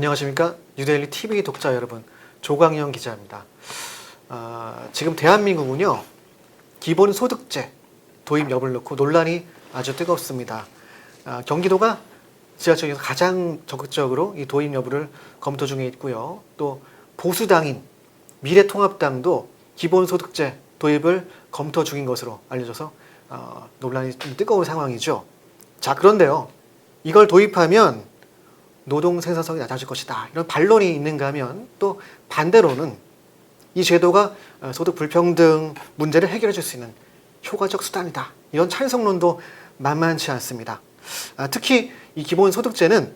안녕하십니까. 뉴데일리 TV 독자 여러분, 조광영 기자입니다. 지금 대한민국은요, 기본소득제 도입 여부를 놓고 논란이 아주 뜨겁습니다. 경기도가 지자체에서 가장 적극적으로 이 도입 여부를 검토 중에 있고요. 또 보수당인 미래통합당도 기본소득제 도입을 검토 중인 것으로 알려져서 논란이 좀 뜨거운 상황이죠. 자, 그런데요, 이걸 도입하면 노동 생산성이 낮아질 것이다, 이런 반론이 있는가 하면, 또 반대로는 이 제도가 소득 불평등 문제를 해결해 줄 수 있는 효과적 수단이다, 이런 찬성론도 만만치 않습니다. 특히 이 기본소득제는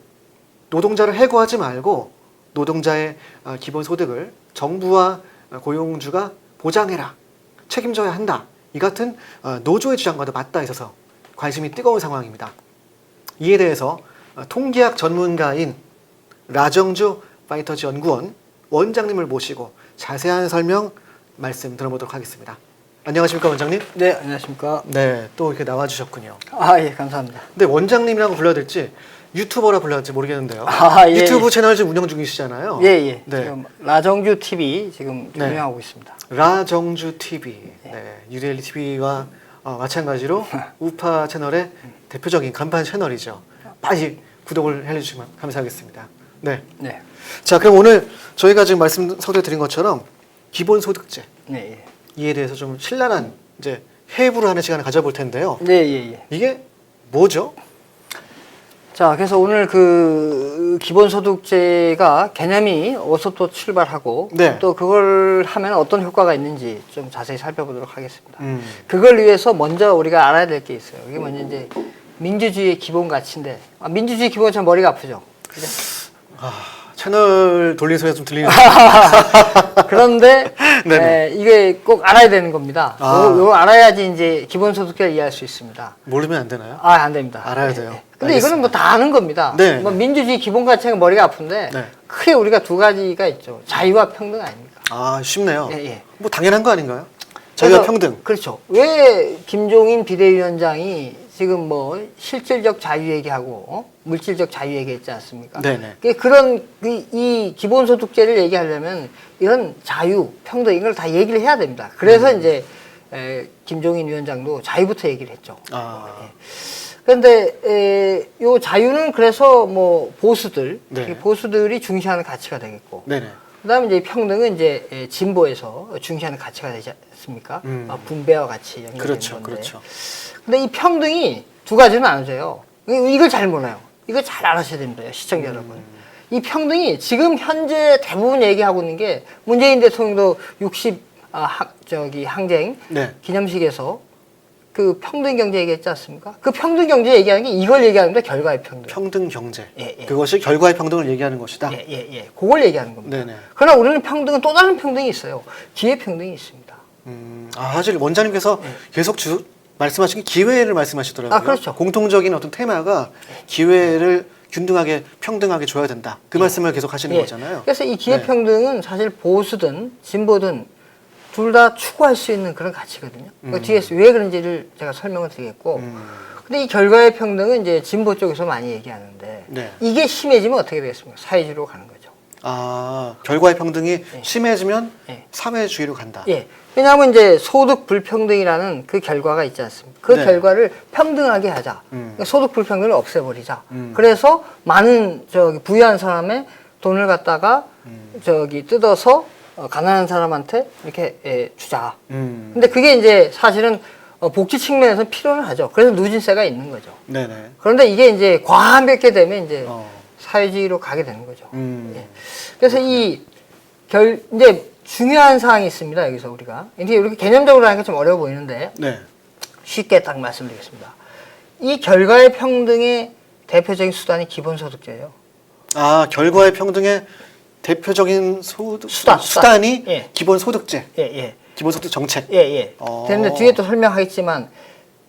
노동자를 해고하지 말고 노동자의 기본소득을 정부와 고용주가 보장해라, 책임져야 한다, 이 같은 노조의 주장과도 맞닿아 있어서 관심이 뜨거운 상황입니다. 이에 대해서 통계학 전문가인 라정주 파이터즈 연구원 원장님을 모시고 자세한 설명 말씀 들어보도록 하겠습니다. 안녕하십니까, 원장님? 네, 안녕하십니까? 네, 또 이렇게 나와주셨군요. 예, 감사합니다. 근데 원장님이라고 불러야 될지 유튜버라 불러야 될지 모르겠는데요. 예, 유튜브 채널 지금 운영 중이시잖아요. 예. 네. 지금 라정주 TV 지금 네. 운영하고 있습니다. 라정주 TV, 네, 뉴데일리 TV와 마찬가지로 우파 채널의 대표적인 간판 채널이죠. 빨리 구독을 해주시면 감사하겠습니다. 네. 네. 자, 그럼 오늘 저희가 지금 말씀 서두에 드린 것처럼 기본소득제, 네. 이에 대해서 좀 신랄한 이제 해부를 하는 시간을 가져볼 텐데요. 네. 이게 뭐죠? 자, 그래서 오늘 그 기본소득제가 개념이 어디서부터 출발하고 네. 또 그걸 하면 어떤 효과가 있는지 좀 자세히 살펴보도록 하겠습니다. 그걸 위해서 먼저 우리가 알아야 될 게 있어요. 이게 먼저 이제 민주주의의 기본 가치인데, 민주주의 기본 참 머리가 아프죠. 그죠? 채널 돌리는 소리가 좀 들리는. 그런데 이게 꼭 알아야 되는 겁니다. 요거 알아야지 이제 기본소득제를 이해할 수 있습니다. 모르면 안 되나요? 안 됩니다. 알아야 돼요. 근데 이거는 뭐 다 아는 겁니다. 네. 뭐 민주주의 기본 가치가 머리가 아픈데 네. 크게 우리가 두 가지가 있죠. 자유와 평등 아닙니까? 쉽네요. 예. 뭐 당연한 거 아닌가요? 자유와 그래서, 평등. 그렇죠. 왜 김종인 비대위원장이 지금 뭐 실질적 자유 얘기하고 물질적 자유 얘기했지 않습니까? 네네. 그런 이 기본소득제를 얘기하려면 이런 자유, 평등 이걸 다 얘기를 해야 됩니다. 그래서 이제 김종인 위원장도 자유부터 얘기를 했죠. 그런데 요 자유는 그래서 뭐 보수들, 네. 보수들이 중시하는 가치가 되겠고, 네네. 그다음에 이제 평등은 이제 진보에서 중시하는 가치가 되지 않습니까? 분배와 같이 연결되는 그렇죠, 건데. 그렇죠. 근데 이 평등이 두 가지로 나눠져요. 이걸 잘 몰라요. 이걸 잘 알아셔야 됩니다, 시청자 여러분. 이 평등이 지금 현재 대부분 얘기하고 있는 게 문재인 대통령도 60 항쟁 네. 기념식에서 그 평등 경제 얘기했지 않습니까? 그 평등 경제 얘기하는 게 이걸 얘기하는 겁니다. 결과의 평등. 평등 경제. 예. 그것이 결과의 평등을 얘기하는 것이다. 예. 그걸 얘기하는 겁니다. 네네. 그러나 우리는 평등은 또 다른 평등이 있어요. 기회 평등이 있습니다. 사실 원장님께서 계속 말씀하신 게 기회를 말씀하시더라고요. 그렇죠. 공통적인 어떤 테마가 기회를 균등하게 평등하게 줘야 된다. 그 말씀을 계속 하시는 거잖아요. 그래서 이 기회 평등은 사실 보수든 진보든 둘 다 추구할 수 있는 그런 가치거든요. 그 뒤에서 왜 그런지를 제가 설명을 드리겠고, 근데 이 결과의 평등은 이제 진보 쪽에서 많이 얘기하는데, 네. 이게 심해지면 어떻게 되겠습니까? 사회주의로 가는 거죠. 결과의 평등이 심해지면 예. 사회주의로 간다. 예. 왜냐하면 이제 소득 불평등이라는 그 결과가 있지 않습니까? 그 네. 결과를 평등하게 하자. 그러니까 소득 불평등을 없애버리자. 그래서 많은 부유한 사람의 돈을 갖다가 뜯어서 가난한 사람한테 이렇게 주자. 근데 그게 이제 사실은 복지 측면에서 필요는 하죠. 그래서 누진세가 있는 거죠. 네네. 그런데 이게 이제 과하게 되면 이제 사회주의로 가게 되는 거죠. 예. 그래서 이제 중요한 사항이 있습니다. 여기서 우리가 이렇게 개념적으로 하니까 좀 어려워 보이는데 네. 쉽게 딱 말씀드리겠습니다. 이 결과의 평등의 대표적인 수단이 기본소득제예요. 결과의 평등의 대표적인 수단이 예. 기본소득제. 예. 기본소득 정책. 예. 되는데 뒤에 또 설명하겠지만,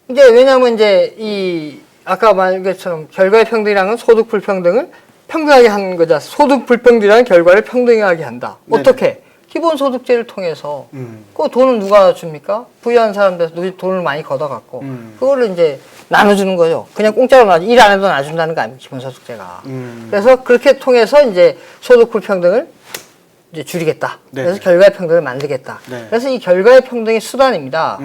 이제 왜냐하면 이제 아까 말한 것처럼 결과의 평등이라는 건 소득 불평등을 평등하게 하는 거자. 소득 불평등이라는 결과를 평등하게 한다. 네네. 어떻게? 기본소득제를 통해서. 그 돈은 누가 줍니까? 부유한 사람들에서 돈을 많이 걷어갖고, 그거를 이제 나눠주는 거죠. 그냥 공짜로 놔줘. 일 안 해도 놔준다는 거 아닙니까? 기본소득제가. 그래서 그렇게 통해서 이제 소득 불평등을 이제 줄이겠다. 네. 그래서 결과의 평등을 만들겠다. 네. 그래서 이 결과의 평등의 수단입니다.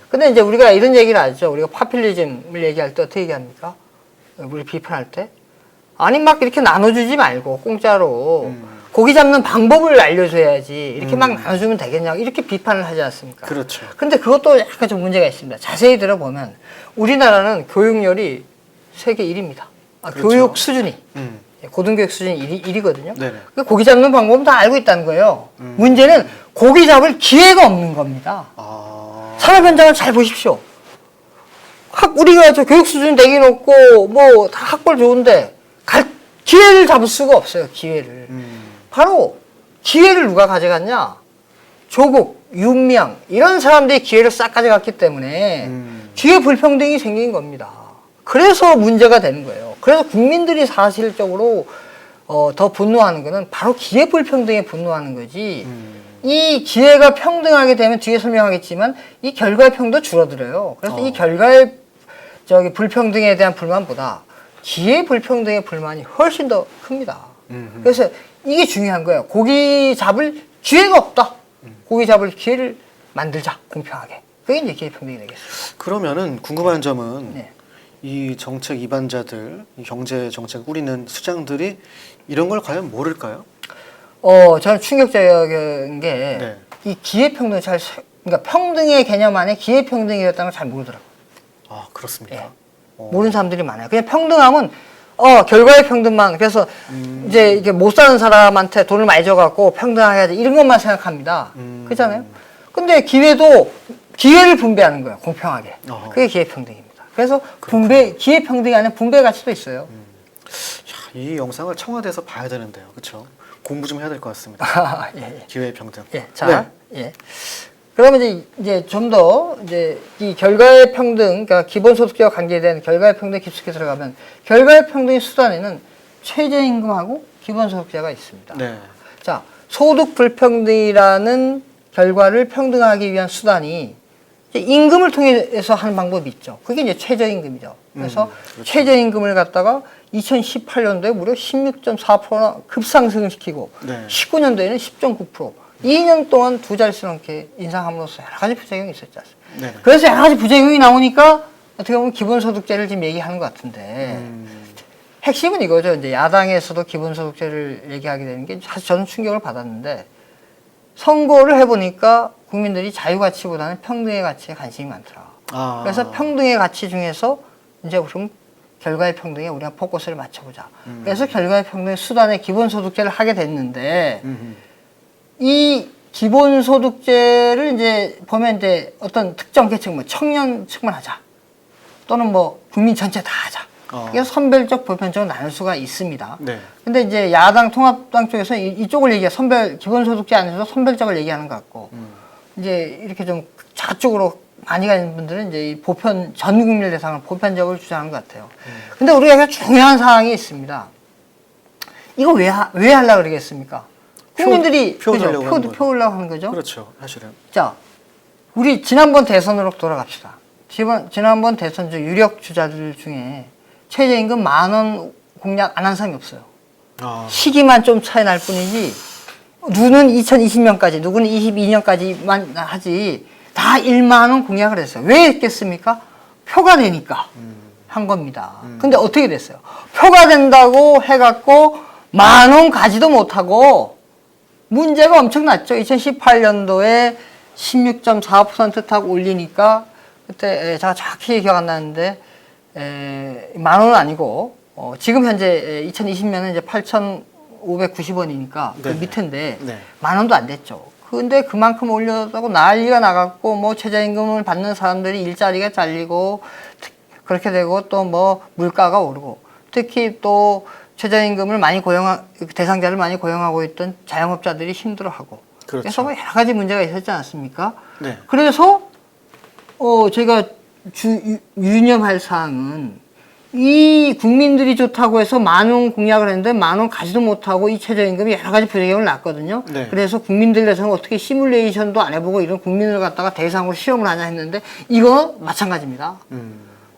근데 이제 우리가 이런 얘기를 하죠. 우리가 파퓰리즘을 얘기할 때 어떻게 얘기합니까? 우리 비판할 때. 아니, 막 이렇게 나눠주지 말고, 공짜로. 고기 잡는 방법을 알려줘야지. 이렇게 막 나눠주면 되겠냐고. 이렇게 비판을 하지 않습니까? 그렇죠. 근데 그것도 약간 좀 문제가 있습니다. 자세히 들어보면, 우리나라는 교육열이 세계 1위입니다. 그렇죠. 교육 수준이. 고등교육 수준이 1위거든요. 네네. 고기 잡는 방법은 다 알고 있다는 거예요. 문제는 고기 잡을 기회가 없는 겁니다. 산업 현장을 잘 보십시오. 우리가 저 교육 수준 되게 높고, 뭐, 다 학벌 좋은데, 기회를 잡을 수가 없어요, 기회를. 바로, 기회를 누가 가져갔냐? 조국, 윤미향, 이런 사람들이 기회를 싹 가져갔기 때문에, 기회 불평등이 생긴 겁니다. 그래서 문제가 되는 거예요. 그래서 국민들이 사실적으로, 더 분노하는 거는 바로 기회 불평등에 분노하는 거지, 이 기회가 평등하게 되면 뒤에 설명하겠지만 이 결과의 평도 줄어들어요. 그래서 이 결과의 불평등에 대한 불만보다 기회 불평등의 불만이 훨씬 더 큽니다. 그래서 이게 중요한 거예요. 고기 잡을 기회가 없다. 고기 잡을 기회를 만들자, 공평하게. 그게 이제 기회 평등이 되겠습니다. 그러면은 궁금한 점은 네. 이 정책 이반자들, 이 경제 정책 꾸리는 수장들이 이런 걸 과연 모를까요? 저는 충격적인 게, 이 기회평등 그러니까 평등의 개념 안에 기회평등이었다는 걸 잘 모르더라고요. 아, 그렇습니까? 예. 모르는 사람들이 많아요. 그냥 평등하면, 결과의 평등만, 그래서 이제 이게 못 사는 사람한테 돈을 많이 줘갖고 평등하게 하자, 이런 것만 생각합니다. 그렇잖아요? 근데 기회를 분배하는 거예요. 공평하게. 그게 기회평등입니다. 그래서 기회평등이 아니라 분배 가치도 있어요. 이 영상을 청와대에서 봐야 되는데요. 그렇죠? 공부 좀 해야 될 것 같습니다. 예. 기회 평등. 예. 자, 예. 그러면 이제 좀 더 이 결과의 평등, 그러니까 기본소득제와 관계된 결과의 평등 깊숙이 들어가면 결과의 평등의 수단에는 최저임금하고 기본소득제가 있습니다. 네. 자, 소득 불평등이라는 결과를 평등하기 위한 수단이 이제 임금을 통해서 하는 방법이 있죠. 그게 이제 최저임금이죠. 그래서 그렇죠. 최저임금을 갖다가 2018년도에 무려 16.4%나 급상승을 시키고 19년도에는 10.9%, 2년 동안 두 자릿수 넘게 인상함으로써 여러 가지 부작용이 있었지 않습니까? 네. 그래서 여러 가지 부작용이 나오니까 어떻게 보면 기본소득제를 지금 얘기하는 것 같은데 핵심은 이거죠. 이제 야당에서도 기본소득제를 얘기하게 되는 게 사실 저는 충격을 받았는데 선거를 해보니까 국민들이 자유가치보다는 평등의 가치에 관심이 많더라. 그래서 평등의 가치 중에서 이제 그럼 결과의 평등에 우리가 포커스를 맞춰보자. 그래서 결과의 평등의 수단에 기본소득제를 하게 됐는데 이 기본소득제를 이제 보면 이제 어떤 특정 계층, 뭐 청년층만 하자. 또는 뭐 국민 전체 다 하자. 그래서 선별적, 보편적으로 나눌 수가 있습니다. 네. 근데 이제 야당 통합당 쪽에서 이쪽을 기본소득제 안에서 선별적을 얘기하는 것 같고, 이제 이렇게 좀 저쪽으로 많이 가는 분들은 이제 이 전 국민을 대상으로 보편적으로 주장하는 것 같아요. 근데 우리가 아주 중요한 사항이 있습니다. 이거 왜 하려고 그러겠습니까? 국민들이 표 얻으려고 하는 거죠. 그렇죠, 사실은. 자, 우리 지난번 대선으로 돌아갑시다. 지난번 대선 유력 주자들 중에 최저임금 10,000원 공약 안 한 사람이 없어요. 시기만 좀 차이 날 뿐이지, 누구는 2020년까지, 누구는 22년까지만 하지, 다 10,000원 공약을 했어요. 왜 했겠습니까? 표가 되니까 한 겁니다. 근데 어떻게 됐어요? 표가 된다고 해갖고 10,000원 가지도 못하고 문제가 엄청났죠. 2018년도에 16.4% 딱 올리니까 그때 제가 정확히 기억 안 나는데 10,000원은 아니고 지금 현재 2020년은 이제 8,590원이니까 그 밑인데 10,000원도 안 됐죠. 근데 그만큼 올려다고 난리가 나갔고 뭐 최저임금을 받는 사람들이 일자리가 잘리고 그렇게 되고 또 뭐 물가가 오르고 특히 또 최저임금을 대상자를 많이 고용하고 있던 자영업자들이 힘들어하고 그렇죠. 그래서 뭐 여러 가지 문제가 있었지 않습니까? 네. 그래서 제가 유념할 사항은 이 국민들이 좋다고 해서 10,000원 공약을 했는데 10,000원 가지도 못하고 이 최저임금이 여러 가지 부작용을 낳았거든요. 네. 그래서 국민들 대해서는 어떻게 시뮬레이션도 안 해보고 이런 국민을 갖다가 대상으로 시험을 하냐 했는데 이거 마찬가지입니다.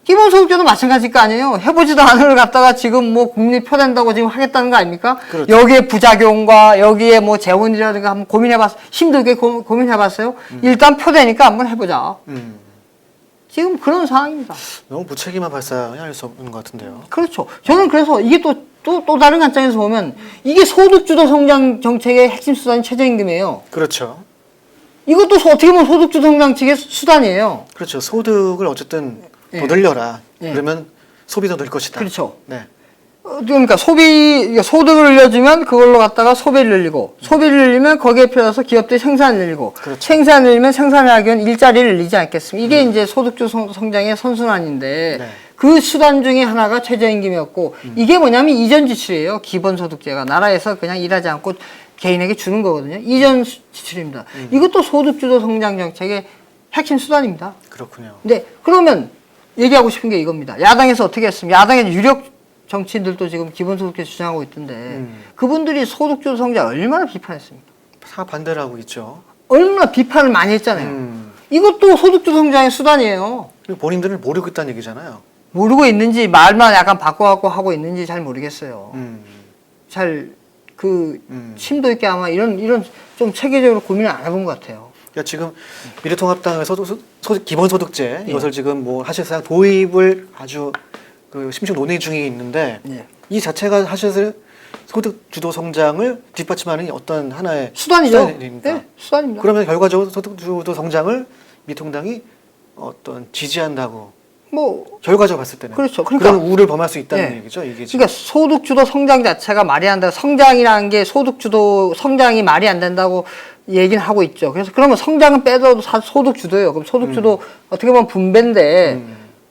기본소득제도 마찬가지일 거 아니에요. 해보지도 않은 걸 갖다가 지금 뭐 국민이 표된다고 지금 하겠다는 거 아닙니까? 그렇죠. 여기에 부작용과 여기에 뭐 재원이라든가 한번 고민해봤어요. 힘들게 고민해봤어요. 일단 표되니까 한번 해보자. 지금 그런 상황입니다. 너무 무책임한 발상이 수 없는 것 같은데요. 그렇죠. 저는 그래서 이게 또 다른 관점에서 보면 이게 소득주도 성장 정책의 핵심 수단이 최저임금이에요. 그렇죠. 이것도 어떻게 보면 소득주도 성장 측의 수단이에요. 그렇죠. 소득을 어쨌든 더 예. 늘려라. 예. 그러면 소비도 늘 것이다. 그렇죠. 네. 그러니까 소득을 늘려주면 그걸로 갖다가 소비를 늘리고, 소비를 늘리면 거기에 필요해서 기업들이 생산을 늘리고, 그렇죠. 생산을 늘리면 생산을 하기 위한 일자리를 늘리지 않겠습니까? 이게 이제 소득주 성장의 선순환인데, 네. 그 수단 중에 하나가 최저임금이었고, 이게 뭐냐면 이전 지출이에요. 기본소득제가. 나라에서 그냥 일하지 않고 개인에게 주는 거거든요. 이전 지출입니다. 이것도 소득주도 성장 정책의 핵심 수단입니다. 그렇군요. 근데 그러면 얘기하고 싶은 게 이겁니다. 야당에서 어떻게 했습니까? 야당의 유력 정치인들도 지금 기본소득제 주장하고 있던데 그분들이 소득주도 성장 얼마나 비판했습니까? 다 반대를 하고 있죠. 얼마나 비판을 많이 했잖아요. 이것도 소득주도 성장의 수단이에요. 그리고 본인들은 모르고 있다는 얘기잖아요. 모르고 있는지 말만 약간 바꿔갖고 하고 있는지 잘 모르겠어요. 잘 심도 있게 아마 이런 좀 체계적으로 고민을 안 해본 것 같아요. 그러니까 지금 미래통합당에서 기본소득제 이것을 지금 뭐 사실상 도입을 아주 그 심층 논의 중에 있는데 예. 이 자체가 사실 소득 주도 성장을 뒷받침하는 어떤 하나의 수단이죠. 수단입니까? 네, 수단입니다. 그러면 결과적으로 소득 주도 성장을 미통당이 어떤 지지한다고 뭐 결과적으로 봤을 때는 그렇죠. 그러니까 그런 우를 범할 수 있다는 예. 얘기죠. 이게 지금. 그러니까 소득주도 성장 자체가 말이 안 된다. 성장이라는 게 소득주도 성장이 말이 안 된다고 얘기는 하고 있죠. 그래서 그러면 성장은 빼도 소득주도예요. 그럼 소득주도 어떻게 보면 분배인데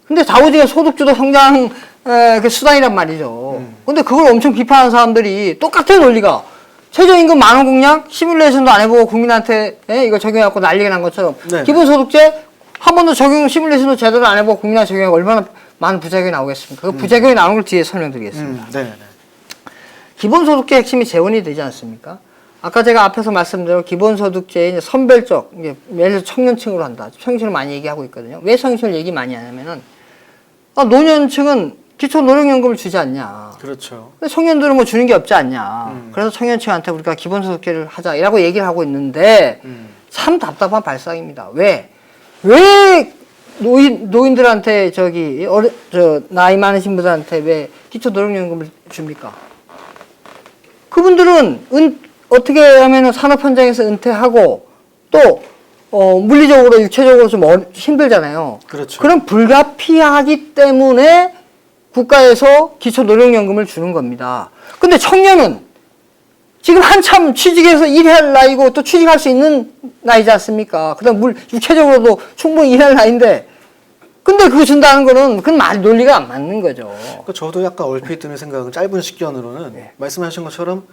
근데 좌우지간 소득주도 성장 그 수단이란 말이죠. 근데 그걸 엄청 비판하는 사람들이 똑같은 논리가 최저임금 10,000원 공약 시뮬레이션도 안 해보고 국민한테 이거 적용해갖고 난리가 난 것처럼 네. 기본소득제 한 번도 적용 시뮬레이션도 제대로 안 해보고 국민한테 적용하고 얼마나 많은 부작용이 나오겠습니까? 그 부작용이 나오는 걸 뒤에 설명드리겠습니다. 네. 기본소득제 핵심이 재원이 되지 않습니까? 아까 제가 앞에서 말씀드린 기본소득제의 이제 선별적, 예를 들어 청년층으로 한다. 청년층을 많이 얘기하고 있거든요. 왜 청년층을 얘기 많이 하냐면은, 노년층은 기초노령연금을 주지 않냐. 그렇죠. 청년들은 뭐 주는 게 없지 않냐. 그래서 청년층한테 우리가 기본소득제를 하자라고 얘기를 하고 있는데, 참 답답한 발상입니다. 왜 노인들한테 나이 많으신 분들한테 왜 기초노령연금을 줍니까? 그분들은 어떻게 하면 산업 현장에서 은퇴하고 또 물리적으로 육체적으로 좀 힘들잖아요. 그렇죠. 그럼 불가피하기 때문에 국가에서 기초노령연금을 주는 겁니다. 근데 청년은 지금 한참 취직해서 일할 나이고 또 취직할 수 있는 나이지 않습니까? 그다음 육체적으로도 충분히 일할 나이인데 근데 그거 준다는 거는 그건 논리가 안 맞는 거죠. 그러니까 저도 약간 얼핏 드는 생각은 짧은 식견으로는 말씀하신 것처럼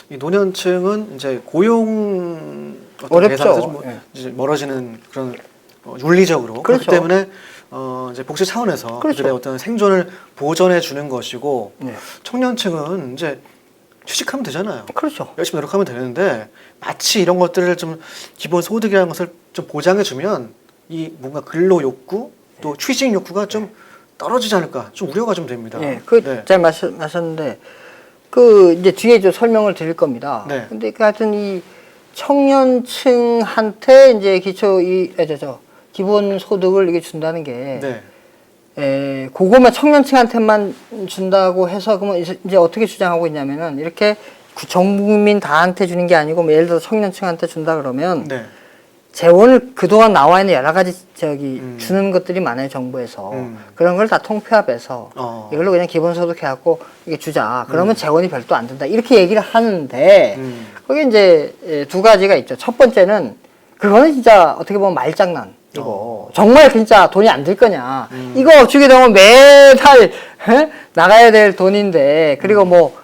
이 노년층은 이제 고용 어렵죠. 대상에서 좀 이제 멀어지는 그런 윤리적으로 그렇죠. 그렇기 때문에 이제 복지 차원에서 그렇죠. 그들의 어떤 생존을 보전해 주는 것이고 네. 청년층은 이제 취직하면 되잖아요. 그렇죠. 열심히 노력하면 되는데 마치 이런 것들을 좀 기본 소득이라는 것을 좀 보장해 주면 이 뭔가 근로 욕구 또 취직 욕구가 좀 떨어지지 않을까 좀 우려가 좀 됩니다. 네, 잘 말씀하셨는데 이제 뒤에 좀 설명을 드릴 겁니다. 네. 근데 하여튼 이 청년층한테 이제 기본 소득을 이게 준다는 게 그거만 청년층한테만 준다고 해서 그러면 이제 어떻게 주장하고 있냐면은 이렇게 전 국민 다한테 주는 게 아니고 뭐 예를 들어 청년층한테 준다 그러면 재원을 그동안 나와 있는 여러 가지 주는 것들이 많아요, 정부에서. 그런 걸 다 통폐합해서 이걸로 그냥 기본소득 해갖고 이게 주자. 그러면 재원이 별도 안 든다. 이렇게 얘기를 하는데 거기 이제 두 가지가 있죠. 첫 번째는 그거는 진짜 어떻게 보면 말장난이고 정말 진짜 돈이 안 들 거냐. 이거 주게 되면 매달 나가야 될 돈인데 그리고 뭐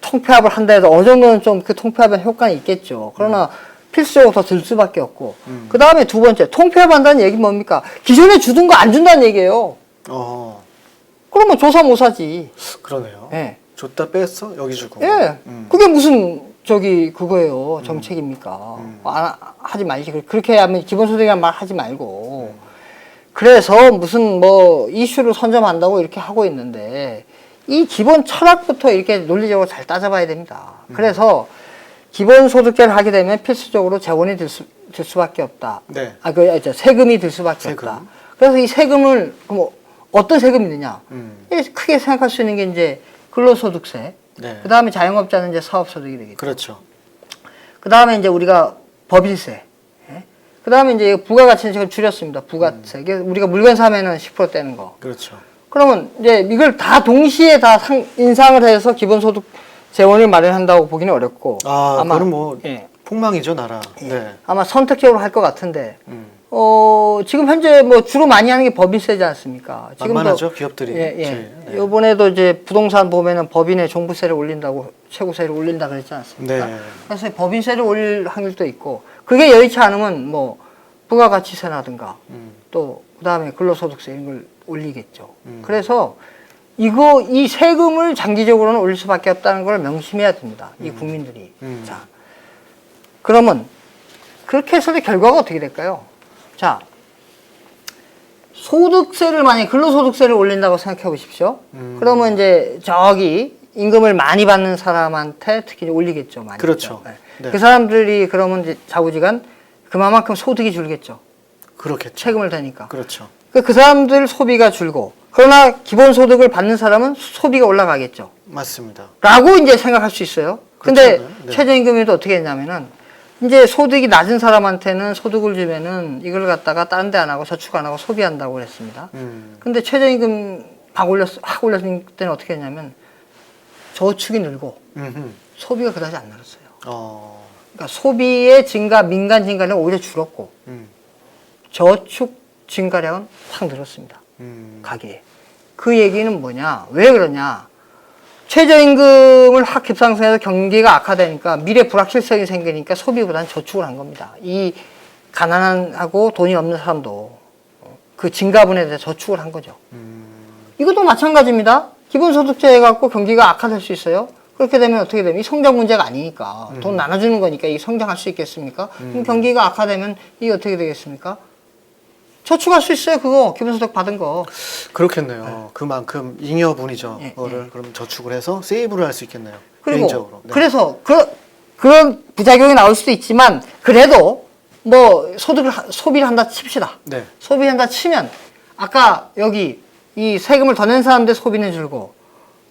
통폐합을 한다 해도 어느 정도는 좀 그 통폐합의 효과는 있겠죠. 그러나 필수적으로 더 들 수밖에 없고. 그 다음에 두 번째, 통폐합한다는 얘기는 뭡니까? 기존에 주던 거 안 준다는 얘기예요. 그러면 조사모사지. 그러네요. 예. 줬다 뺐어? 여기 주고. 예. 그게 무슨, 그거예요. 정책입니까? 하지 말지. 그렇게 하면 기본소득이란 말 하지 말고. 그래서 무슨 뭐 이슈를 선점한다고 이렇게 하고 있는데 이 기본 철학부터 이렇게 논리적으로 잘 따져봐야 됩니다. 그래서 기본소득제를 하게 되면 필수적으로 재원이 들 수밖에 없다. 네. 세금이 들 수밖에 세금. 없다. 그래서 이 세금을 그럼 어떤 세금이 드냐? 크게 생각할 수 있는 게 이제 근로소득세. 네. 그 다음에 자영업자는 이제 사업소득이 되겠죠. 그렇죠. 그 다음에 이제 우리가 법인세. 그 다음에 이제 부가가치는 지금 줄였습니다. 부가세. 이게 우리가 물건 사면은 10% 떼는 거. 그렇죠. 그러면 이제 이걸 다 동시에 다 인상을 해서 기본소득 재원을 마련한다고 보기는 어렵고. 아마 그럼 뭐 예. 폭망이죠, 나라. 예. 네. 아마 선택적으로 할 것 같은데. 지금 현재 뭐 주로 많이 하는 게 법인세지 않습니까? 만만하죠, 기업들이. 예, 예. 제일. 네. 이번에도 이제 부동산 보면은 법인의 종부세를 올린다고 최고세를 올린다 그랬지 않습니까? 네. 그래서 법인세를 올릴 확률도 있고 그게 여의치 않으면 뭐 부가가치세라든가 또 그다음에 근로소득세 이런 걸 올리겠죠. 그래서 이 세금을 장기적으로는 올릴 수밖에 없다는 걸 명심해야 됩니다. 이 국민들이. 자, 그러면 그렇게 해서 결과가 어떻게 될까요? 자, 소득세를 만약에 근로소득세를 올린다고 생각해 보십시오. 그러면 이제 저기 임금을 많이 받는 사람한테 특히 올리겠죠. 많이. 그렇죠. 네. 네. 그 사람들이 그러면 이제 자부지간 그만큼 소득이 줄겠죠. 그렇겠죠. 세금을 대니까. 그렇죠. 그 사람들 소비가 줄고 그러나 기본소득을 받는 사람은 소비가 올라가겠죠. 맞습니다. 라고 이제 생각할 수 있어요. 근데 그렇잖아요. 네. 최저임금에도 어떻게 했냐면은 이제 소득이 낮은 사람한테는 소득을 주면은 이걸 갖다가 다른 데 안 하고 저축 안 하고 소비한다고 그랬습니다. 근데 최저임금 확 올렸을 때는 어떻게 했냐면 저축이 늘고 소비가 그다지 안 늘었어요. 그러니까 소비의 증가, 민간 증가는 오히려 줄었고 저축 증가량은 확 늘었습니다. 가계에. 그 얘기는 뭐냐? 왜 그러냐? 최저임금을 확 급상승해서 경기가 악화되니까 미래 불확실성이 생기니까 소비보다는 저축을 한 겁니다. 이 가난하고 돈이 없는 사람도 그 증가분에 대해서 저축을 한 거죠. 이것도 마찬가지입니다. 기본소득제 해갖고 경기가 악화될 수 있어요. 그렇게 되면 어떻게 되면 이 성장 문제가 아니니까 돈 나눠주는 거니까 이 성장할 수 있겠습니까? 그럼 경기가 악화되면 이게 어떻게 되겠습니까? 저축할 수 있어요, 그거. 기본소득 받은 거. 그렇겠네요. 네. 그만큼 잉여분이죠. 예, 그거를 그럼 저축을 해서 세이브를 할 수 있겠네요. 그리고 개인적으로. 네. 그래서 그런 부작용이 나올 수도 있지만 그래도 뭐 소비를 한다 칩시다. 네. 소비한다 치면 아까 여기 이 세금을 더 낸 사람들 소비는 줄고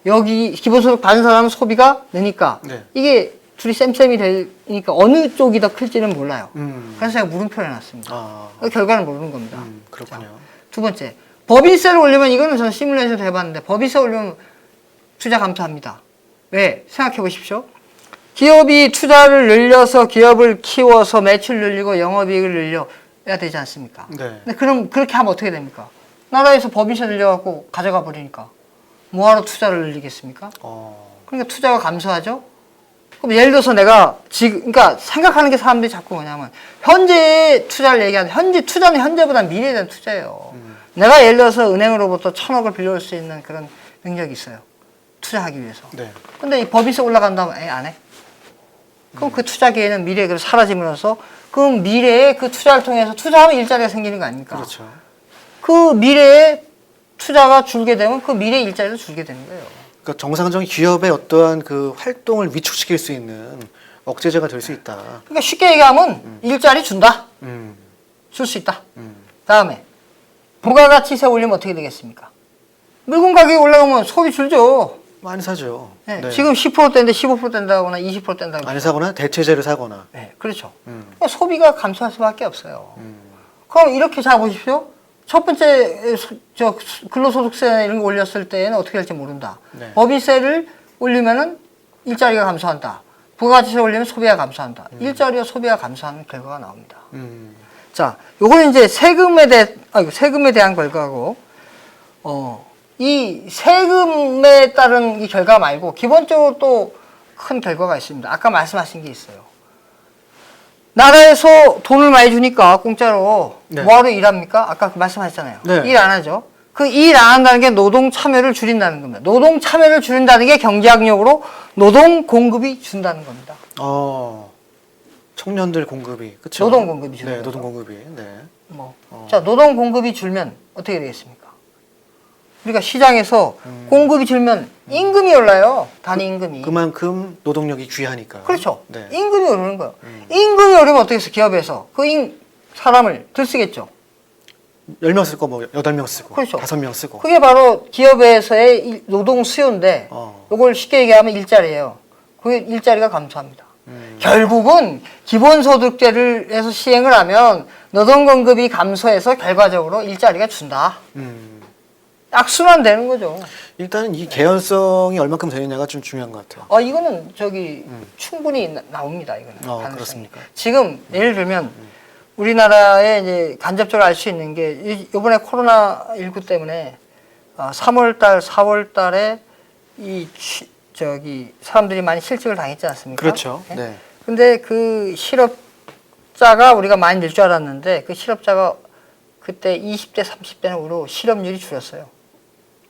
여기 기본소득 받은 사람은 소비가 느니까 네. 이게 둘이 쌤쌤이 되니까 어느 쪽이 더 클지는 몰라요. 그래서 제가 물음표를 해놨습니다. 그 결과는 모르는 겁니다. 그렇군요. 자, 두 번째, 법인세를 올리면 이거는 저는 시뮬레이션도 해봤는데 법인세 올리면 투자 감소합니다. 왜? 생각해 보십시오. 기업이 투자를 늘려서 기업을 키워서 매출 늘리고 영업이익을 늘려야 되지 않습니까? 네. 근데 그럼 그렇게 하면 어떻게 됩니까? 나라에서 법인세 늘려갖고 가져가 버리니까 뭐하러 투자를 늘리겠습니까? 그러니까 투자가 감소하죠. 그럼 예를 들어서 내가 그러니까 생각하는 게 사람들이 자꾸 뭐냐면 현재 투자를 얘기하는데 투자는 현재보다 미래에 대한 투자예요. 내가 예를 들어서 은행으로부터 1,000억을 빌려올 수 있는 그런 능력이 있어요. 투자하기 위해서. 네. 근데 이 법인세 올라간다면 안 해? 그럼 그 투자 기회는 미래에 사라지면서 그럼 미래에 그 투자를 통해서 투자하면 일자리가 생기는 거 아닙니까? 그렇죠. 그 미래에 투자가 줄게 되면 그 미래 일자리도 줄게 되는 거예요. 그러니까 정상적인 기업의 어떠한 그 활동을 위축시킬 수 있는 억제제가 될 수 있다. 그러니까 쉽게 얘기하면 일자리 준다. 줄 수 있다. 다음에 부가가치세 올리면 어떻게 되겠습니까? 물건 가격이 올라가면 소비 줄죠. 많이 사죠. 네. 네. 지금 10%대인데 15% 뗀다거나 20% 뗀다거나. 많이 사거나 대체제를 사거나. 네, 그렇죠. 그러니까 소비가 감소할 수밖에 없어요. 그럼 이렇게 잡으십시오. 첫 번째 근로소득세 이런 거 올렸을 때는 어떻게 될지 모른다. 네. 법인세를 올리면은 일자리가 감소한다. 부가가치세 올리면 소비가 감소한다. 일자리와 소비가 감소하는 결과가 나옵니다. 자, 요거는 이제 세금에 대한 결과고, 이 세금에 따른 이 결과 말고 기본적으로 또 큰 결과가 있습니다. 아까 말씀하신 게 있어요. 나라에서 돈을 많이 주니까 공짜로 네. 뭐하러 일합니까? 아까 말씀하셨잖아요. 네. 일 안 하죠. 그 일 안 한다는 게 노동 참여를 줄인다는 겁니다. 노동 참여를 줄인다는 게 경제학력으로 노동 공급이 준다는 겁니다. 청년들 공급이 그렇죠. 노동 공급이 줄는 네, 거죠. 노동 공급이. 네. 자, 노동 공급이 줄면 어떻게 되겠습니까? 우리가 시장에서 공급이 줄면 임금이 올라요. 단위 임금이. 그만큼 노동력이 귀하니까. 그렇죠. 네. 임금이 오르는 거예요. 임금이 오르면 어떻게 해서 기업에서 사람을 들쓰겠죠. 10명 쓰고 뭐 8명 쓰고 그렇죠. 5명 쓰고. 그게 바로 기업에서의 노동 수요인데 이걸 쉽게 얘기하면 일자리예요. 그게 일자리가 감소합니다. 결국은 기본소득제를 해서 시행을 하면 노동공급이 감소해서 결과적으로 일자리가 준다. 악순환 되는 거죠. 일단은 이 개연성이 얼만큼 되느냐가 좀 중요한 것 같아요. 이거는 충분히 나옵니다. 이거는. 가능성이. 그렇습니까? 지금 예를 들면 우리나라에 이제 간접적으로 알 수 있는 게 이번에 코로나19 때문에 3월달, 4월달에 사람들이 많이 실직을 당했지 않습니까? 그렇죠. 네. 네. 근데 그 실업자가 우리가 많이 늘 줄 알았는데 그 실업자가 그때 20대, 30대로 실업률이 줄었어요.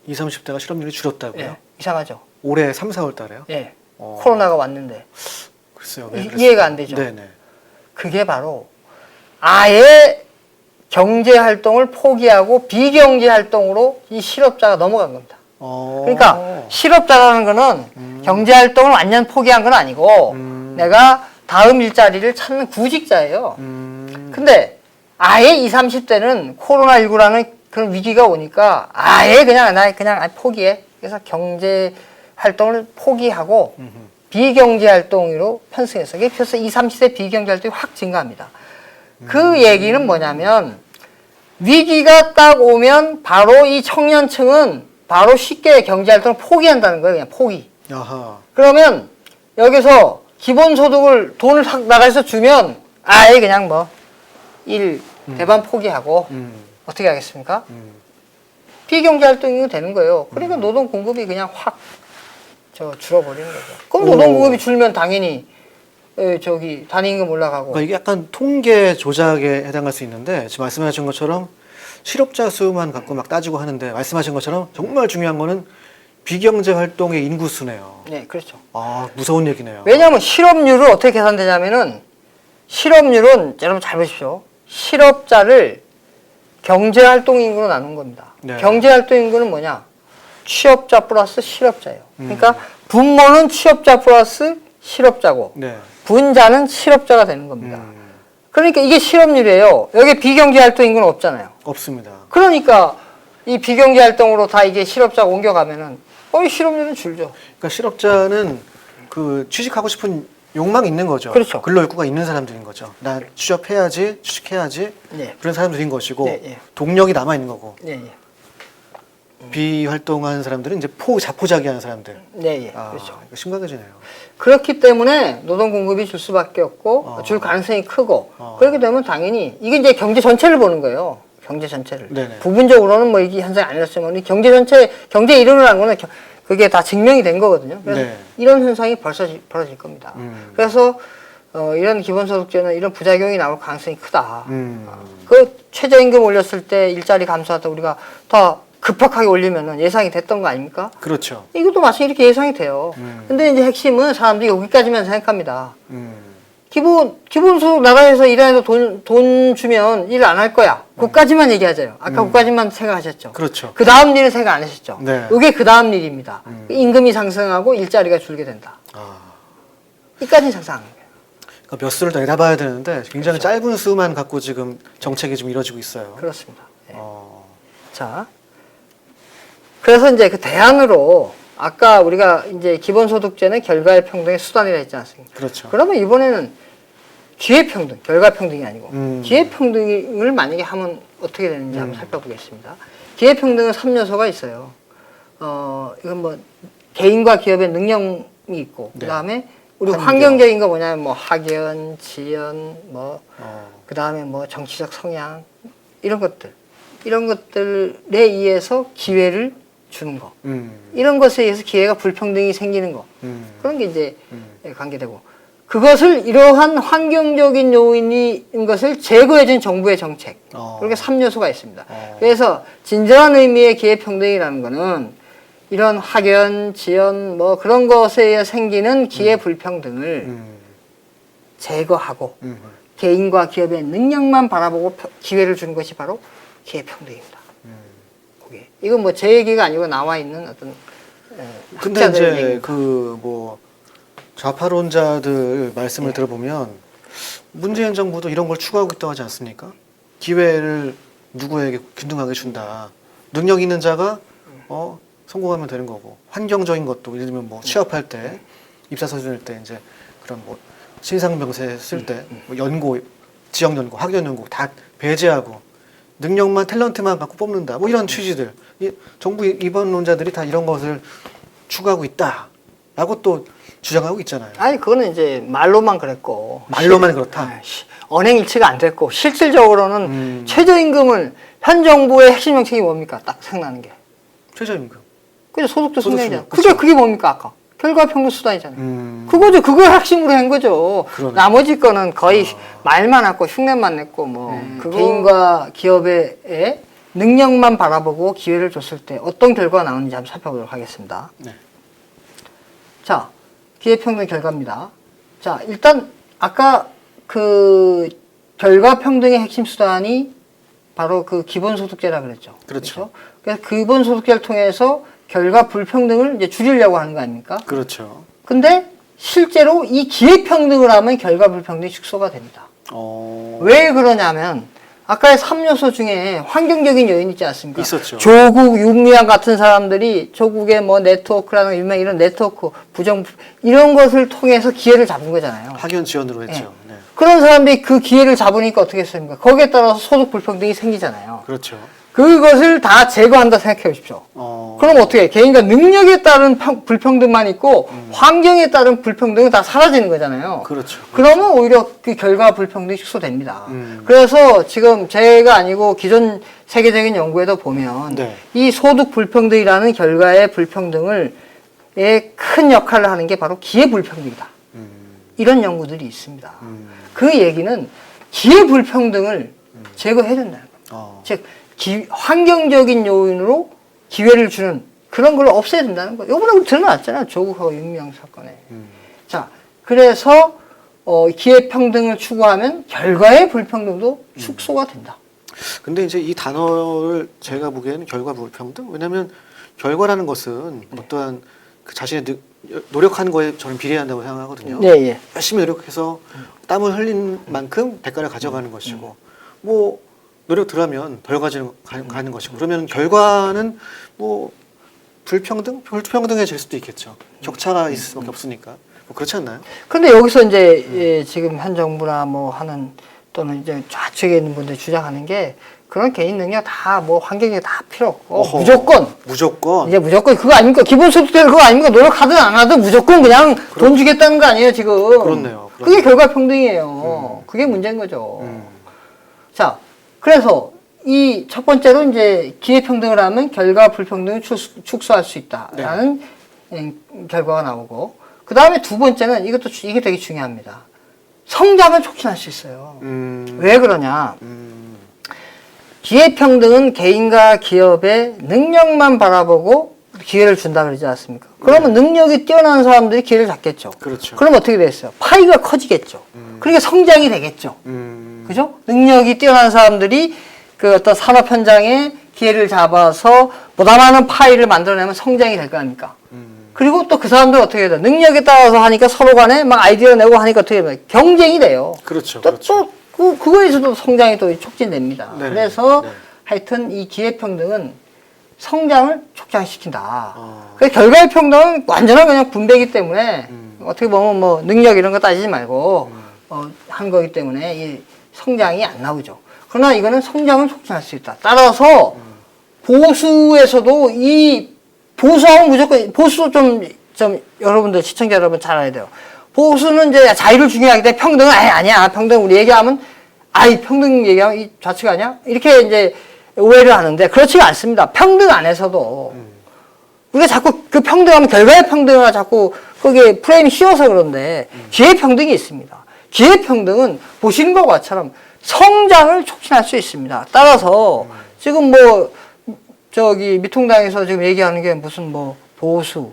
20, 30대가 실업률이 줄었다고요? 예, 이상하죠. 올해 3, 4월 달에요? 예. 코로나가 왔는데. 글쎄요. 이해가 안 되죠. 네네. 그게 바로 아예 경제 활동을 포기하고 비경제 활동으로 이 실업자가 넘어간 겁니다. 그러니까 실업자라는 거는 경제 활동을 완전 포기한 건 아니고 내가 다음 일자리를 찾는 구직자예요. 근데 아예 20, 30대는 코로나19라는 그런 위기가 오니까 아예 그냥 포기해. 그래서 경제 활동을 포기하고 비경제 활동으로 편승해서 그래서 20, 30대 비경제 활동이 확 증가합니다. 그 얘기는 뭐냐면 위기가 딱 오면 바로 이 청년층은 바로 쉽게 경제 활동을 포기한다는 거예요. 그냥 포기. 아하. 그러면 여기서 기본소득을 돈을 싹 나가서 주면 아예 그냥 대반 포기하고 어떻게 하겠습니까? 비경제 활동이 되는 거예요. 그러니까 노동 공급이 그냥 확 줄어버리는 거죠. 그럼 노동 공급이 줄면 당연히 단위 임금 올라가고. 그러니까 이게 약간 통계 조작에 해당할 수 있는데 지금 말씀하신 것처럼 실업자 수만 갖고 막 따지고 하는데 말씀하신 것처럼 정말 중요한 거는 비경제 활동의 인구수네요. 네, 그렇죠. 무서운 얘기네요. 왜냐하면 실업률을 어떻게 계산되냐면은 실업률은 여러분 잘 보십시오. 실업자를 경제활동 인구로 나눈 겁니다. 네. 경제활동 인구는 뭐냐? 취업자 플러스 실업자예요. 그러니까 분모는 취업자 플러스 실업자고 네. 분자는 실업자가 되는 겁니다. 그러니까 이게 실업률이에요. 여기 비경제활동 인구는 없잖아요. 없습니다. 그러니까 이 비경제활동으로 다 이게 실업자가 옮겨가면은 실업률은 줄죠. 그러니까 실업자는 그 취직하고 싶은 욕망이 있는 거죠. 그렇죠. 근로욕구가 있는 사람들인 거죠. 나 취업해야지, 취직해야지 네. 그런 사람들인 것이고 네, 네. 동력이 남아 있는 거고 네, 예. 비활동하는 사람들은 이제 자포자기하는 사람들. 네, 예. 그렇죠. 이거 심각해지네요. 그렇기 때문에 노동 공급이 줄 수밖에 없고 줄 가능성이 크고 그렇게 되면 당연히 이게 이제 경제 전체를 보는 거예요. 경제 전체를. 네네. 부분적으로는 이게 현상이 아니었지만 경제 전체 경제 이론이라는 거는 그게 다 증명이 된 거거든요. 그래서 네. 이런 현상이 벌어질 겁니다. 그래서 이런 기본소득제는 이런 부작용이 나올 가능성이 크다. 그 최저임금 올렸을 때 일자리 감소하다 우리가 더 급격하게 올리면은 예상이 됐던 거 아닙니까? 그렇죠. 이것도 마찬가지 이렇게 예상이 돼요. 근데 이제 핵심은 사람들이 여기까지만 생각합니다. 기본소득 나라에서 일하면서 돈 주면 일 안 할 거야. 그까지만 얘기하자요. 아까 그까지만 생각하셨죠. 그렇죠. 그 다음 일은 생각 안 하셨죠. 네. 이게 그 다음 일입니다. 임금이 상승하고 일자리가 줄게 된다. 이까지는 상상하는 거예요. 그러니까 몇 수를 더 내다봐야 되는데 굉장히 짧은 수만 갖고 지금 정책이 좀 이루어지고 있어요. 그렇습니다. 네. 자, 그래서 이제 그 대안으로 아까 우리가 이제 기본소득제는 결과의 평등의 수단이라 했지 않습니까? 그렇죠. 그러면 이번에는 기회평등, 결과평등이 아니고 기회평등을 만약에 하면 어떻게 되는지 한번 살펴보겠습니다. 기회평등은 3요소가 있어요. 이건 개인과 기업의 능력이 있고 네. 그다음에 우리 환경적인 거 뭐냐면 학연, 지연, 그다음에 정치적 성향 이런 것들에 의해서 기회를 주는 거. 이런 것에 의해서 기회가 불평등이 생기는 거. 그런 게 이제 관계되고. 그것을 이러한 환경적인 요인인 것을 제거해준 정부의 정책. 그렇게 3요소가 있습니다. 그래서 진정한 의미의 기회평등이라는 거는 이런 학연, 지연 그런 것에 의해 생기는 기회 불평등을 제거하고 개인과 기업의 능력만 바라보고 기회를 주는 것이 바로 기회평등입니다. 그게 이건 뭐 제 얘기가 아니고 나와 있는 어떤 근데 학자들의 이제 얘기입니다. 그 뭐 좌파론자들 말씀을 들어보면 문재인 정부도 이런 걸 추구하고 있다고 하지 않습니까? 기회를 누구에게 균등하게 준다. 능력 있는 자가 성공하면 되는 거고, 환경적인 것도 예를 들면 뭐 취업할 때 입사서 낼 때 이제 그런 뭐 신상병세 쓸 때 뭐 연고, 지역 연고, 학연 연고 다 배제하고 능력만 탤런트만 갖고 뽑는다. 뭐 이런 취지들. 정부 이번론자들이 다 이런 것을 추구하고 있다라고 또 주장하고 있잖아요. 아니 그거는 이제 말로만 그랬고 말로만 그렇다. 언행 일치가 안 됐고 실질적으로는 최저임금을 현 정부의 핵심 정책이 뭡니까? 딱 생각나는 게. 최저임금. 그죠 소득도 성장이잖아. 그쵸. 그게 뭡니까 아까? 결과평등 수단이잖아요. 그 그거죠. 그걸 핵심으로 한 거죠. 그러네. 나머지 거는 거의 말만 했고 흉내만 냈고 뭐 개인과 기업의 능력만 바라보고 기회를 줬을 때 어떤 결과가 나오는지 한번 살펴보도록 하겠습니다. 네. 자, 기회평등 결과입니다. 자, 일단 아까 그 결과평등의 핵심 수단이 바로 그 기본소득제라 그랬죠. 그렇죠. 그래서 기본소득제를 통해서 결과 불평등을 이제 줄이려고 하는 거 아닙니까? 그렇죠. 근데 실제로 이 기회평등을 하면 결과 불평등이 축소가 됩니다. 왜 그러냐면 아까의 3요소 중에 환경적인 요인 있지 않습니까? 있었죠. 조국, 윤미향 같은 사람들이 조국의 뭐 네트워크라는 유명 이런 네트워크, 이런 것을 통해서 기회를 잡은 거잖아요. 학연 지원으로 했죠. 네. 그런 사람들이 그 기회를 잡으니까 어떻게 했습니까? 거기에 따라서 소득 불평등이 생기잖아요. 그렇죠. 그것을 다 제거한다 생각해 보십시오. 그럼 어떻게 해? 개인과 능력에 따른 불평등만 있고 환경에 따른 불평등은 다 사라지는 거잖아요. 그렇죠. 그러면 오히려 그 결과 불평등이 축소됩니다. 그래서 지금 제가 아니고 기존 세계적인 연구에도 보면 네. 이 소득 불평등이라는 결과의 불평등을 큰 역할을 하는 게 바로 기회 불평등이다. 이런 연구들이 있습니다. 그 얘기는 기회 불평등을 제거해야 된다는 겁니다. 즉 환경적인 요인으로 기회를 주는 그런 걸 없애야 된다는 거예요. 이번에 드러났잖아요. 조국하고 윤미향 사건에. 자, 그래서 기회평등을 추구하면 결과의 불평등도 축소가 된다. 근데 이제 이 단어를 제가 보기에는 결과 불평등? 왜냐하면 결과라는 것은 어떠한 그 자신의 노력한 거에 저는 비례한다고 생각하거든요. 네, 예. 열심히 열심히 노력해서 땀을 흘린 만큼 대가를 가져가는 것이고, 뭐 노력 들어가면 덜 가는 것이고, 그러면 결과는 뭐 불평등해질 수도 있겠죠. 격차가 있을 수밖에 없으니까. 뭐 그렇지 않나요? 근데 여기서 이제 지금 현 정부나 뭐 하는 또는 이제 좌측에 있는 분들이 주장하는 게 그런 개인 능력 다 뭐 환경에 다 필요 없고 어허. 무조건 이제 무조건 그거 아닙니까? 기본소득세는 그거 아닙니까? 노력하든 안 하든 무조건 그냥 돈 주겠다는 거 아니에요 지금? 그렇네요. 그게 결과평등이에요. 그게 문제인 거죠. 자, 그래서 이 첫 번째로 이제 기회평등을 하면 결과 불평등을 축소할 수 있다라는 결과가 나오고, 그 다음에 두 번째는 이게 되게 중요합니다. 성장을 촉진할 수 있어요. 왜 그러냐? 기회평등은 개인과 기업의 능력만 바라보고 기회를 준다 그러지 않습니까? 그러면 능력이 뛰어난 사람들이 기회를 잡겠죠. 그렇죠. 그럼 어떻게 되겠어요? 파이가 커지겠죠. 그러니까 성장이 되겠죠. 그죠? 능력이 뛰어난 사람들이 그 어떤 산업 현장에 기회를 잡아서 보다 많은 파이를 만들어내면 성장이 될 거 아닙니까? 그리고 또 그 사람들 어떻게 해야 돼? 능력에 따라서 하니까 서로 간에 막 아이디어 내고 하니까 어떻게 해야 돼? 경쟁이 돼요. 그렇죠. 또 그거에서도 성장이 또 촉진됩니다. 네네. 그래서 네. 하여튼 이 기회평등은 성장을 촉진시킨다. 그래서 결과의 평등은 완전한 그냥 분배이기 때문에 어떻게 보면 뭐 능력 이런 거 따지지 말고 한 거기 때문에 이 성장이 안 나오죠. 그러나 이거는 성장을 촉진할 수 있다. 따라서 보수에서도 이 보수하면 무조건 보수도 좀 여러분들 시청자 여러분 잘 알아야 돼요. 보수는 이제 자유를 중요하기 때문에 평등은 아니야. 평등 우리 얘기하면 평등 얘기하면 이 좌측 아니야? 이렇게 이제 오해를 하는데 그렇지가 않습니다. 평등 안에서도 우리가 자꾸 그 평등하면 결과의 평등을 자꾸 거기에 프레임이 씌워서 그런데 기회 평등이 있습니다. 기회 평등은 보시는 것처럼 성장을 촉진할 수 있습니다. 따라서 지금 뭐 저기 미통당에서 지금 얘기하는 게 무슨 뭐 보수,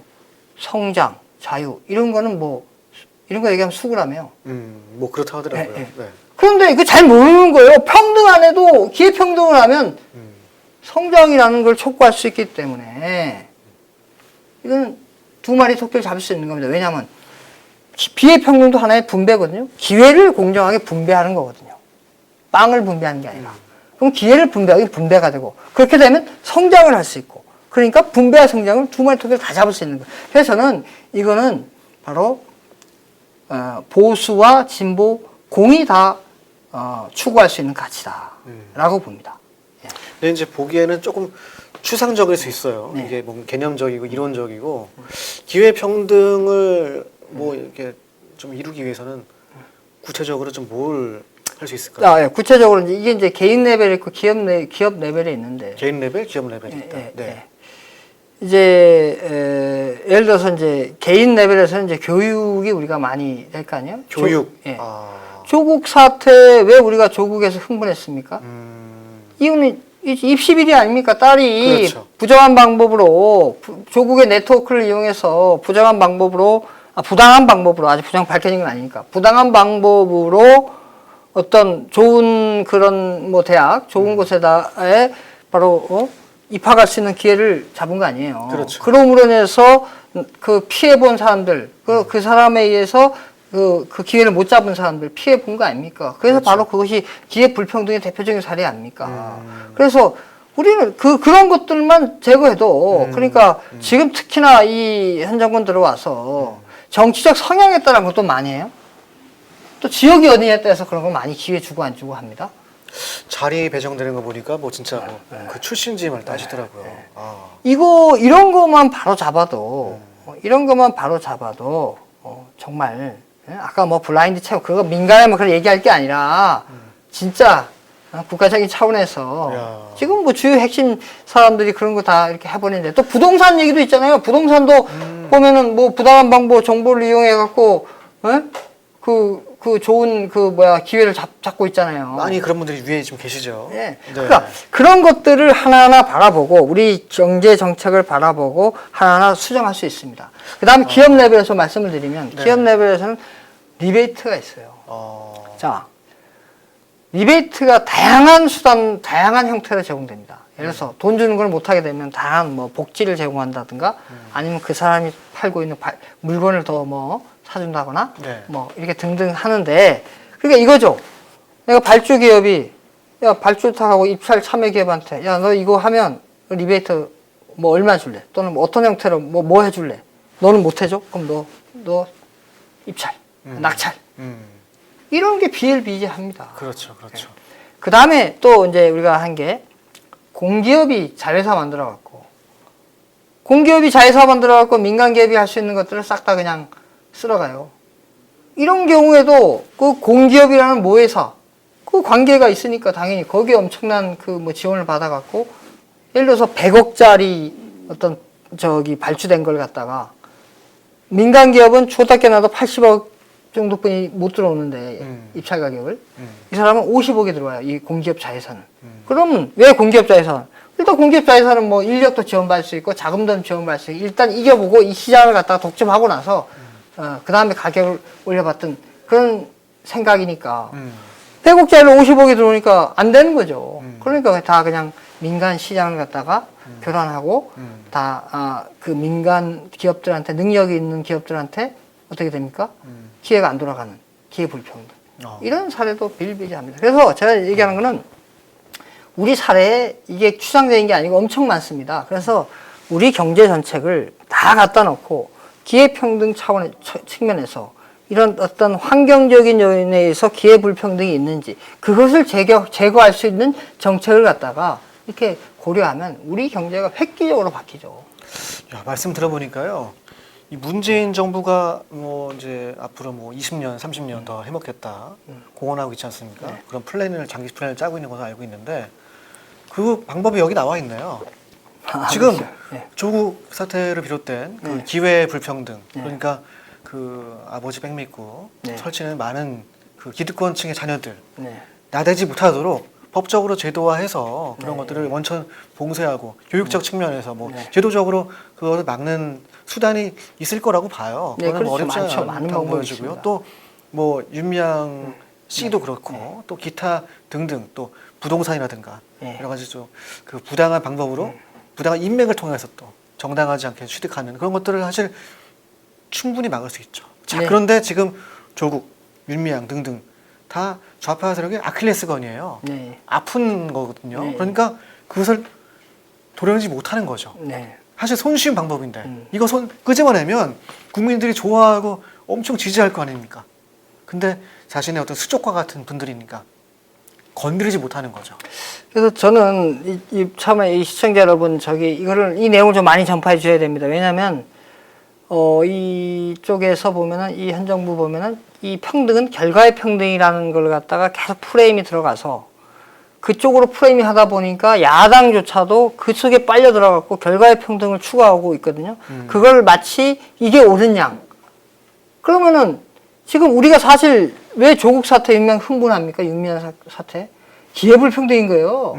성장, 자유 이런 거는 뭐 이런 거 얘기하면 수구라며요. 뭐 그렇다고 하더라고요. 예, 예. 네. 그런데 이거 잘 모르는 거예요. 평등 안 해도 기회평등을 하면 성장이라는 걸 촉구할 수 있기 때문에 이건 두 마리 토끼를 잡을 수 있는 겁니다. 왜냐하면 비례평등도 하나의 분배거든요. 기회를 공정하게 분배하는 거거든요. 빵을 분배하는 게 아니라. 그럼 기회를 분배하기 분배가 되고 그렇게 되면 성장을 할 수 있고 그러니까 분배와 성장을 두 마리 토끼를 다 잡을 수 있는 거예요. 그래서 저는 이거는 바로 보수와 진보 공이 다 추구할 수 있는 가치다라고 봅니다. 예. 근데 이제 보기에는 조금 추상적일 수 있어요. 네. 이게 뭐 개념적이고 이론적이고 기회 평등을 뭐 이렇게 좀 이루기 위해서는 구체적으로 좀 뭘 할 수 있을까요? 예. 구체적으로 이게 이제 개인 레벨이 있고 기업 레벨에 있는데 개인 레벨, 기업 레벨이 있다. 예, 네. 예. 이제 예를 들어서 이제 개인 레벨에서는 이제 교육이 우리가 많이 될 거 아니에요? 교육. 예. 아. 조국 사태 왜 우리가 조국에서 흥분했습니까? 이유는 입시 비리 아닙니까? 딸이 그렇죠. 부정한 방법으로 조국의 네트워크를 이용해서 부당한 방법으로 아직 부정 밝혀진 건 아니니까 부당한 방법으로 어떤 좋은 그런 뭐 대학 좋은 곳에다에 바로 입학할 수 있는 기회를 잡은 거 아니에요. 그렇죠. 그럼으로 인해서 그 피해 본 사람들 그 사람에 의해서 그 기회를 못 잡은 사람들 피해 본 거 아닙니까? 그래서 그렇죠. 바로 그것이 기회 불평등의 대표적인 사례 아닙니까? 그래서 우리는 그런 것들만 제거해도 그러니까 지금 특히나 이 현 정권 들어와서 정치적 성향에 따른 것도 많이 해요. 또 지역이 어디냐에 따라서 그런 거 많이 기회 주고 안 주고 합니다. 자리 배정되는 거 보니까 뭐 진짜 뭐 그 출신지만 따지더라고요. 아. 이런 것만 바로 잡아도 정말 아까 뭐 블라인드 체육 그거 민간에만 그런 얘기할 게 아니라 진짜 국가적인 차원에서 야. 지금 뭐 주요 핵심 사람들이 그런 거 다 이렇게 해버리는데 또 부동산 얘기도 있잖아요. 부동산도 보면은 뭐 부당한 방법 정보를 이용해 갖고 그 좋은 기회를 잡고 있잖아요. 많이 그런 분들이 위에 좀 계시죠. 예. 네. 그러니까 그런 것들을 하나하나 바라보고 우리 경제 정책을 바라보고 하나하나 수정할 수 있습니다. 그다음에 기업 레벨에서 말씀을 드리면 네. 기업 레벨에서는 리베이트가 있어요. 자, 리베이트가 다양한 수단, 다양한 형태로 제공됩니다. 예를 들어서 돈 주는 걸 못하게 되면 다양한 뭐 복지를 제공한다든가 아니면 그 사람이 팔고 있는 물건을 더 뭐 사준다거나 네. 뭐 이렇게 등등 하는데 그러니까 이거죠. 내가 발주 기업이 야 발주탁하고 입찰 참여 기업한테 야 너 이거 하면 리베이트 뭐 얼마 줄래? 또는 뭐 어떤 형태로 뭐 해줄래? 너는 못 해줘? 그럼 너 입찰, 낙찰 이런 게 비일비재합니다. 그렇죠, 그렇죠. 그 다음에 또 이제 우리가 한 게 공기업이 자회사 만들어갖고 민간 기업이 할 수 있는 것들을 싹 다 그냥 쓸어가요. 이런 경우에도 그 공기업이라는 모회사 그 관계가 있으니까 당연히 거기에 엄청난 그 뭐 지원을 받아갖고 예를 들어서 100억짜리 어떤 발주된 걸 갖다가 민간 기업은 초답게 나도 80억 정도뿐이 못 들어오는데 입찰 가격을 이 사람은 50억이 들어와요. 이 공기업 자회사는. 그럼 왜 공기업 자회사는? 일단 공기업 자회사는 뭐 인력도 지원받을 수 있고 자금도 지원받을 수 있고 일단 이겨보고 이 시장을 갖다가 독점하고 나서 그 다음에 가격을 올려봤던 그런 생각이니까 100억짜리로 50억이 들어오니까 안 되는 거죠. 그러니까 다 그냥 민간 시장을 갖다가 교란하고 다 그 민간 기업들한테 능력이 있는 기업들한테 어떻게 됩니까? 기회가 안 돌아가는 기회 불평등 이런 사례도 비일비재합니다. 그래서 제가 얘기하는 거는 우리 사례에 이게 추상적인 게 아니고 엄청 많습니다. 그래서 우리 경제 정책을 다 갖다 놓고 기회평등 차원의 측면에서 이런 어떤 환경적인 요인에 의해서 기회 불평등이 있는지 그것을 제거할 수 있는 정책을 갖다가 이렇게 고려하면 우리 경제가 획기적으로 바뀌죠. 야, 말씀 들어보니까요. 이 문재인 정부가 뭐 이제 앞으로 뭐 20년, 30년 더 해먹겠다 공언하고 있지 않습니까? 네. 그런 장기 플랜을 짜고 있는 것으로 알고 있는데 그 방법이 여기 나와 있네요. 지금 그렇죠. 네. 조국 사태를 비롯된 그 네. 기회 불평등 네. 그러니까 그 아버지 백미구 네. 설치는 많은 그 기득권층의 자녀들 네. 나대지 못하도록 법적으로 제도화해서 그런 네. 것들을 원천 봉쇄하고 교육적 측면에서 뭐 네. 제도적으로 그것을 막는 수단이 있을 거라고 봐요. 네, 그거는 그렇죠. 어렵지 많죠. 많은 않다고 방법이 보여지고요. 있습니다. 또 뭐 윤미향 씨도 네. 그렇고 또 기타 등등 또 부동산이라든가 네. 여러 가지 좀 그 부당한 방법으로 부당한 인맥을 통해서 또 정당하지 않게 취득하는 그런 것들을 사실 충분히 막을 수 있죠. 자, 네. 그런데 지금 조국, 윤미향 등등 다 좌파 세력의 아킬레스건이에요. 네. 아픈 거거든요. 네. 그러니까 그것을 도려내지 못하는 거죠. 네. 사실 손쉬운 방법인데 이거 손 끄집어내면 국민들이 좋아하고 엄청 지지할 거 아닙니까? 근데 자신의 어떤 수족과 같은 분들이니까 건드리지 못하는 거죠. 그래서 저는 처음에 이 시청자 여러분 이 내용을 좀 많이 전파해 주셔야 됩니다. 왜냐하면 이쪽에서 보면은 이 현 정부 보면은 이 평등은 결과의 평등이라는 걸 갖다가 계속 프레임이 들어가서 그쪽으로 프레임이 하다 보니까 야당조차도 그 속에 빨려 들어갔고 결과의 평등을 추구하고 있거든요. 그걸 마치 이게 옳은 양. 그러면은 지금 우리가 사실 왜 조국 사태 윤미향 흥분합니까? 윤미향 사태 기회불평등인 거예요.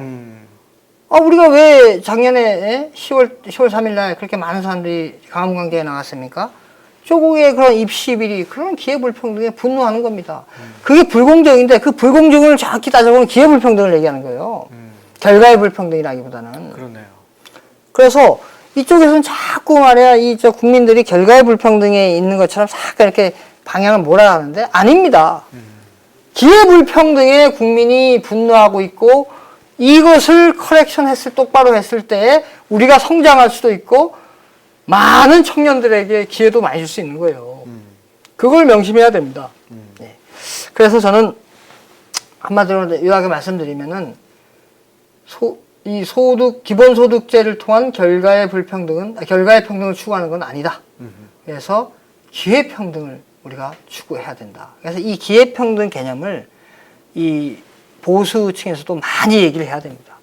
우리가 왜 작년에 10월 3일 날 그렇게 많은 사람들이 강화문관계에 나왔습니까? 조국의 그런 입시 비리, 그런 기회불평등에 분노하는 겁니다. 그게 불공정인데 그 불공정을 정확히 따져보면 기회불평등을 얘기하는 거예요. 결과의 불평등이라기보다는. 그러네요. 그래서 이쪽에서는 자꾸 말이야, 국민들이 결과의 불평등에 있는 것처럼 자꾸 이렇게 방향을 몰아가는데 아닙니다. 기회불평등에 국민이 분노하고 있고 이것을 똑바로 했을 때 우리가 성장할 수도 있고 많은 청년들에게 기회도 많이 줄 수 있는 거예요. 그걸 명심해야 됩니다. 네. 그래서 저는 한마디로 요약에 말씀드리면은 기본소득제를 통한 결과의 평등을 추구하는 건 아니다. 그래서 기회평등을 우리가 추구해야 된다. 그래서 이 기회평등 개념을 이 보수층에서도 많이 얘기를 해야 됩니다.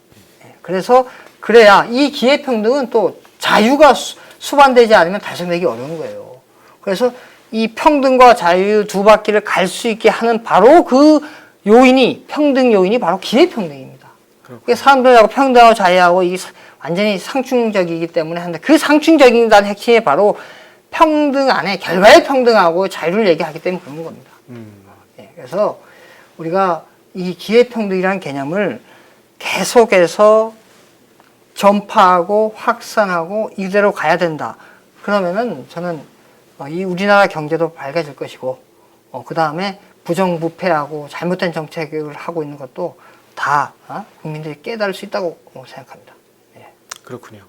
그래서 그래야 이 기회평등은 또 자유가 수반되지 않으면 달성되기 어려운 거예요. 그래서 이 평등과 자유 두 바퀴를 갈 수 있게 하는 바로 그 평등 요인이 바로 기회평등입니다. 그게 사람들하고 평등하고 자유하고 이게 완전히 상충적이기 때문에 하는데 그 상충적인다는 핵심이 바로 평등 안에 결과의 평등하고 자유를 얘기하기 때문에 그런 겁니다. 그래서 우리가 이 기회평등이라는 개념을 계속해서 전파하고 확산하고 이대로 가야 된다. 그러면은 저는 이 우리나라 경제도 밝아질 것이고 그 다음에 부정부패하고 잘못된 정책을 하고 있는 것도 다 국민들이 깨달을 수 있다고 생각합니다. 그렇군요.